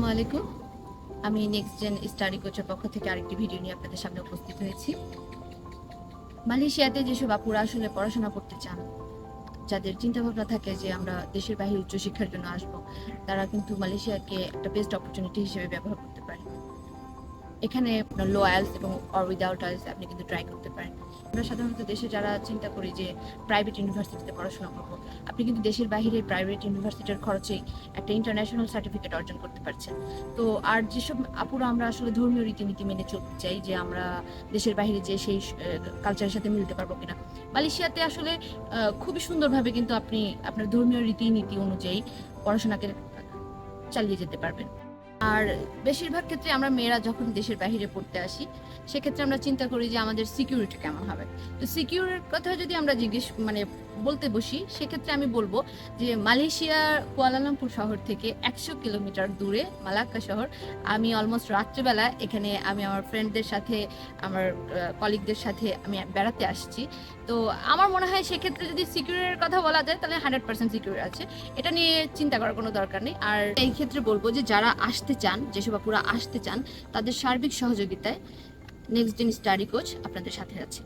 আসসালামু আলাইকুম। আমি নেক্সট জেন স্টাডি কোচের পক্ষ থেকে আরেকটি ভিডিও নিয়ে আপনাদের সামনে উপস্থিত হয়েছি। মালয়েশিয়াতে যেসব আপুরা আসলে পড়াশোনা করতে চান, যাদের চিন্তাভাবনা থাকে যে আমরা দেশের বাইরে উচ্চশিক্ষার জন্য আসব, তারা কিন্তু মালয়েশিয়াকে একটা বেস্ট অপরচুনিটি হিসেবে ব্যবহার করতে পারে। এখানে লো আইএলটিএস এবং অর উইদাউট আইএলটিএস আপনি কিন্তু ট্রাই করতে পারেন। আমরা সাধারণত দেশে যারা চিন্তা করি যে প্রাইভেট ইউনিভার্সিটিতে পড়াশোনা করব, আপনি কিন্তু দেশের বাইরে প্রাইভেট ইউনিভার্সিটির খরচেই একটা ইন্টারন্যাশনাল সার্টিফিকেট অর্জন করতে পারছেন। তো আর যেসব আপুরা আমরা আসলে ধর্মীয় রীতিনীতি মেনে চলতে চাই যে আমরা দেশের বাইরে যে সেই কালচারের সাথে মিলতে পারবো কিনা, মালয়েশিয়াতে আসলে খুবই সুন্দরভাবে কিন্তু আপনি আপনার ধর্মীয় রীতিনীতি অনুযায়ী পড়াশোনাকে চালিয়ে যেতে পারবেন। আর বেশিরভাগ ক্ষেত্রে আমরা মেয়েরা যখন দেশের বাইরে পড়তে আসি, সেক্ষেত্রে আমরা চিন্তা করি যে আমাদের সিকিউরিটি কেমন হবে। তো সিকিউরিটির কথা যদি আমরা বলতে বসি, সেক্ষেত্রে আমি বলবো যে মালয়েশিয়ার কুয়ালালামপুর শহর থেকে 100 কিলোমিটার দূরে মালাক্কা শহর। আমি অলমোস্ট রাত্রেবেলা এখানে আমি আমার ফ্রেন্ডদের সাথে, আমার কলিগদের সাথে আমি বেড়াতে আসছি। তো আমার মনে হয় সেক্ষেত্রে যদি সিকিউরিটির কথা বলা যায়, তাহলে 100% সিকিউর আছে। এটা নিয়ে চিন্তা করার কোনো দরকার নেই। আর এই ক্ষেত্রে বলবো যে যারা আসতে চান, যেসব আপুরা আসতে চান, তাদের সার্বিক সহযোগিতায় নেক্সট জেন স্টাডি কোচ আপনাদের সাথে আছে।